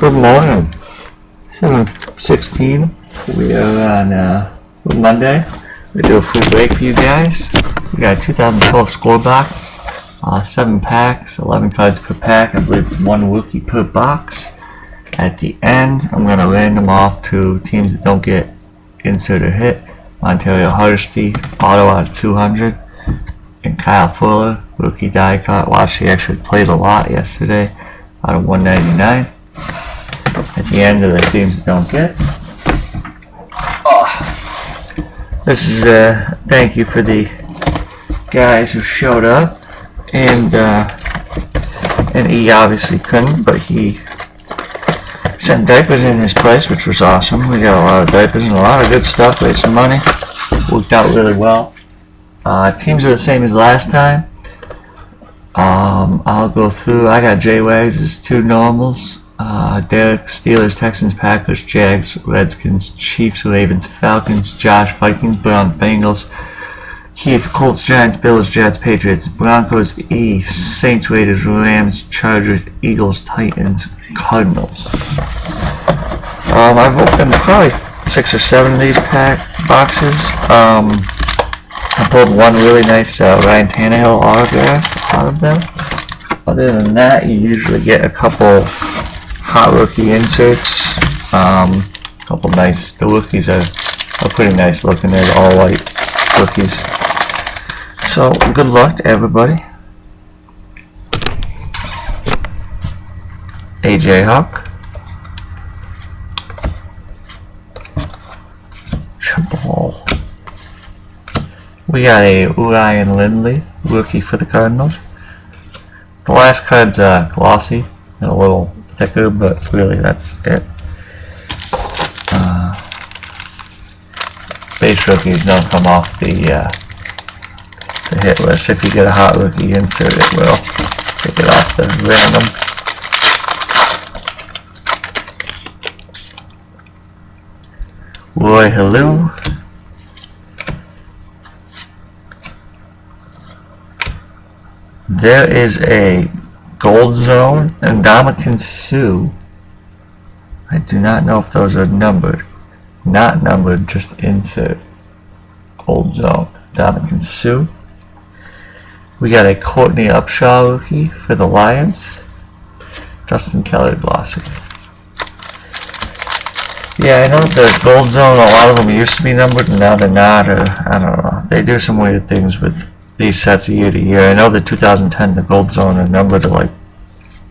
Good morning. 7:16. We are on Monday. We do a free break for you guys. We got a 2012 score box, 7 packs, 11 cards per pack. I believe 1 rookie per box. At the end, I'm going to random off to teams that don't get insert or hit. Ontario Hardesty, auto out of 200. And Kyle Fuller, rookie die cut. Watch, he actually played a lot yesterday, out of 199. At the end of the teams that don't get. This is thank you for the guys who showed up, and he obviously couldn't, but he sent diapers in his place, which was awesome. We got a lot of diapers and a lot of good stuff. Raised some money. Worked out really well. Teams are the same as last time. I'll go through. I got J-Wags as 2 normals. Derek, Steelers, Texans, Packers, Jags, Redskins, Chiefs, Ravens, Falcons, Josh, Vikings, Browns, Bengals, Keith, Colts, Giants, Bills, Jets, Patriots, Broncos, Saints, Raiders, Rams, Chargers, Eagles, Titans, Cardinals. I've opened probably 6 or 7 of these boxes. I pulled one really nice Ryan Tannehill autograph out of them. Other than that, you usually get a couple hot rookie inserts. Couple nice. The rookies are pretty nice looking. They're all white rookies. So good luck to everybody. AJ Hawk. Chabal. We got a Ryan Lindley, rookie for the Cardinals. The last card's glossy and a little thicker, but really that's it. Base rookies don't come off the hit list. If you get a hot rookie insert, it will take it off the random. Roy Halou. There is a Gold Zone and Ndamukong Suh. I do not know if those are numbered. Not numbered, just insert. Gold Zone. Ndamukong Suh. We got a Courtney Upshaw rookie for the Lions. Justin Keller glossy. Yeah, I know the Gold Zone, a lot of them used to be numbered and now they're not, or I don't know. They do some weird things with these sets year to year. I know the 2010, the Gold Zone are numbered to like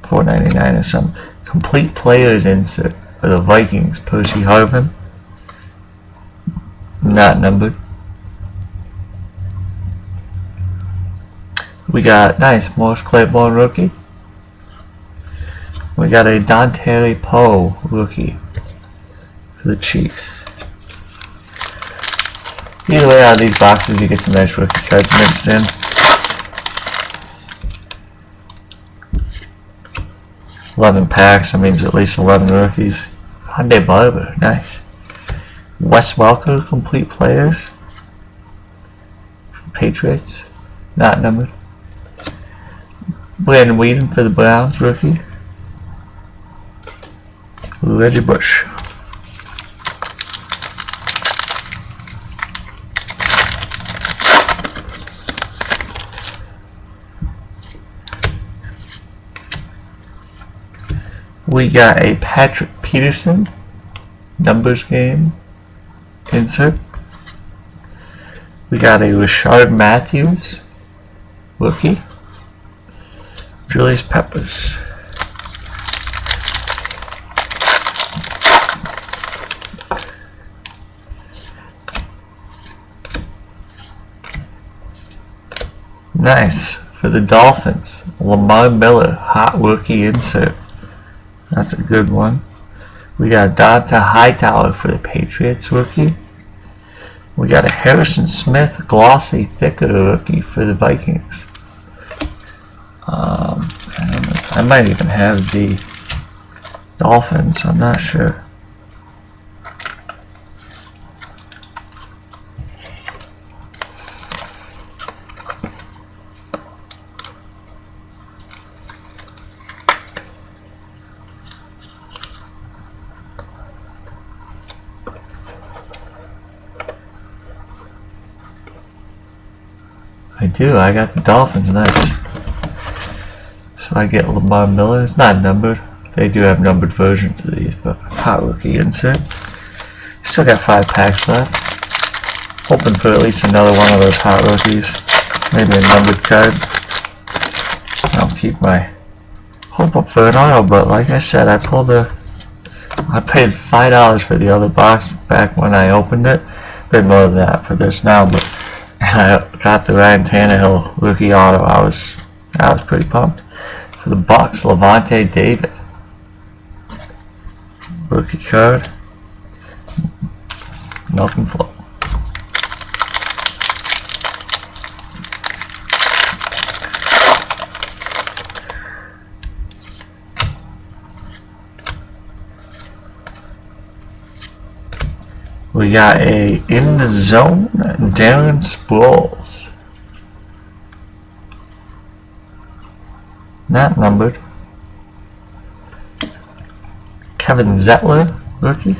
$4.99 or something. Complete players insert for the Vikings. Percy Harvin. Not numbered. We got nice Morris Claiborne rookie. We got a Dontari Poe rookie for the Chiefs. Either way, out of these boxes, you get some nice rookie cards mixed in. $11 packs, that means at least 11 rookies. Hyundai Barber, nice. Wes Welker, complete players. Patriots, not numbered. Brandon Whedon for the Browns, rookie. Reggie Bush. We got a Patrick Peterson numbers game insert. We got a Rashard Matthews rookie. Julius Peppers. Nice. For the Dolphins, Lamar Miller, hot rookie insert. That's a good one. We got Donta Hightower for the Patriots rookie. We got a Harrison Smith glossy thicker rookie for the Vikings. I don't know. I might even have the Dolphins. I'm not sure. I do. I got the Dolphins. Nice. So I get Lamar Miller. It's not numbered. They do have numbered versions of these, but hot rookie insert. Still got 5 packs left. Hoping for at least another one of those hot rookies. Maybe a numbered card. I'll keep my hope up for an auto, but like I said, I paid $5 for the other box back when I opened it. Paid more than that for this now, but I got the Ryan Tannehill rookie auto. I was pretty pumped. For the Bucks, Levante David. Rookie card. Malcolm Flow. We got a In the Zone Darren Sproles. Not numbered. Kevin Zettler, rookie.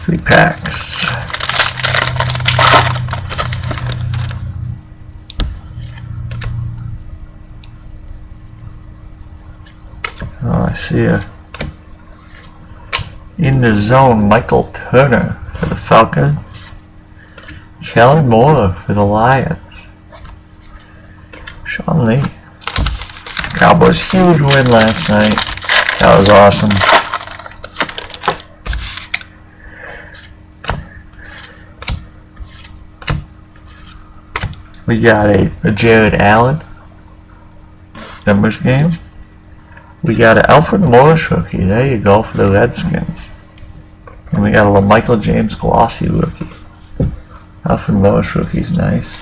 3 packs. Oh, I see ya. In the Zone, Michael Turner for the Falcons. Kellen Moore for the Lions. Sean Lee. Cowboys huge win last night. That was awesome. We got a Jared Allen numbers game. We got an Alfred Morris rookie. There you go for the Redskins. And we got a Michael James glossy rookie. Alfred Morris rookie's nice.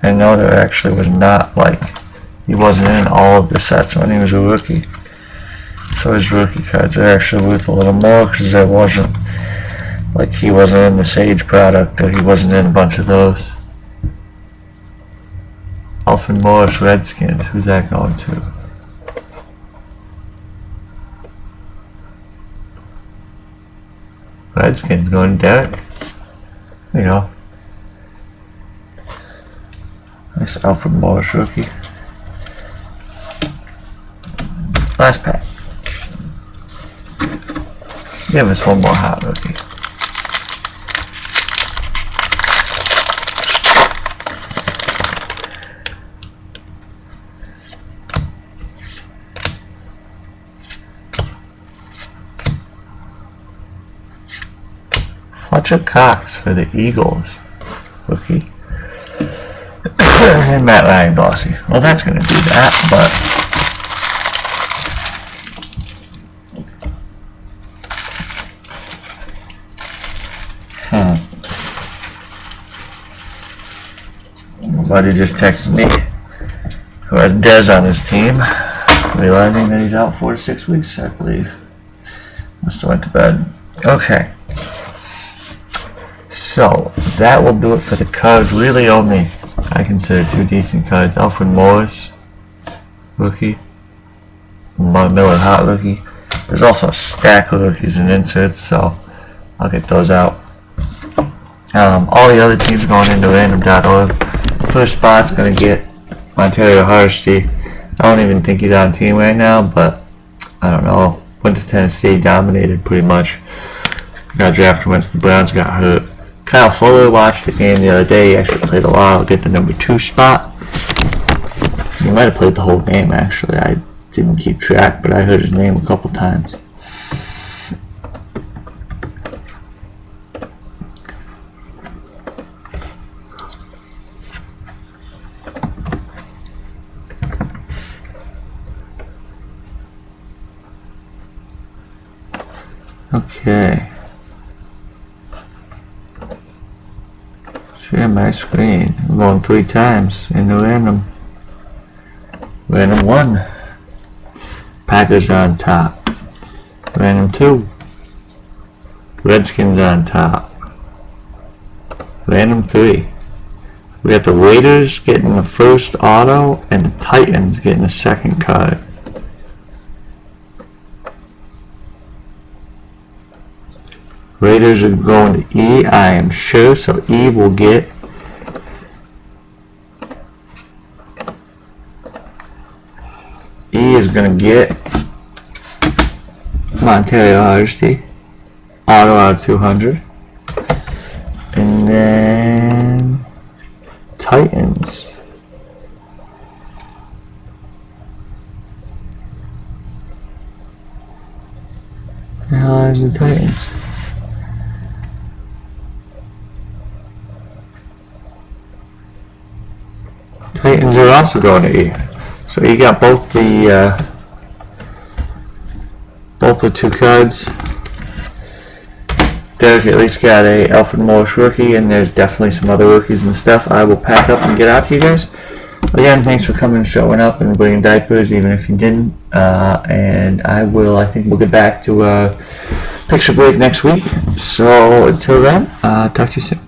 I know there actually was not he wasn't in all of the sets when he was a rookie. So his rookie cards are actually worth a little more because there wasn't he wasn't in the Sage product or he wasn't in a bunch of those. Alfred Morris Redskins, who's that going to? Redskins going to Derek. There you go. Nice Alfred Morris rookie. Last pack. Give us one more hot rookie. Fletcher Cox for the Eagles, rookie. And Matt Ryan glossy. Well, that's going to do that, but Buddy just texted me, who has Dez on his team, realizing that he's out 4 to 6 weeks, I believe. Must have went to bed. Okay. So, that will do it for the cards. Really only, I consider 2 decent cards. Alfred Morris, rookie. Mark Miller, hot rookie. There's also a stack of rookies and inserts, so I'll get those out. All the other teams going into random.org. The first spot's going to get Ontario Hardesty. I don't even think he's on team right now, but I don't know. Went to Tennessee, dominated pretty much. Got drafted, went to the Browns, got hurt. Kyle Fuller watched the game the other day. He actually played a lot. I'll get the number 2 spot. He might have played the whole game, actually. I didn't keep track, but I heard his name a couple times. Okay. Share my screen. I'm going 3 times in the random. Random 1. Packers on top. Random 2. Redskins on top. Random 3. We got the Raiders getting the first auto and the Titans getting the second card. Raiders are going to E, I am sure. So E will get E is going to get Ontario Hardesty, auto out of 200. And then Titans. The hell is the Titans? Titans are also going to E. So you got both the two cards. Derek at least got a Alfred Morris rookie, and there's definitely some other rookies and stuff. I will pack up and get out to you guys. Again, thanks for coming and showing up and bringing diapers, even if you didn't. And I think we'll get back to picture break next week. So until then, talk to you soon.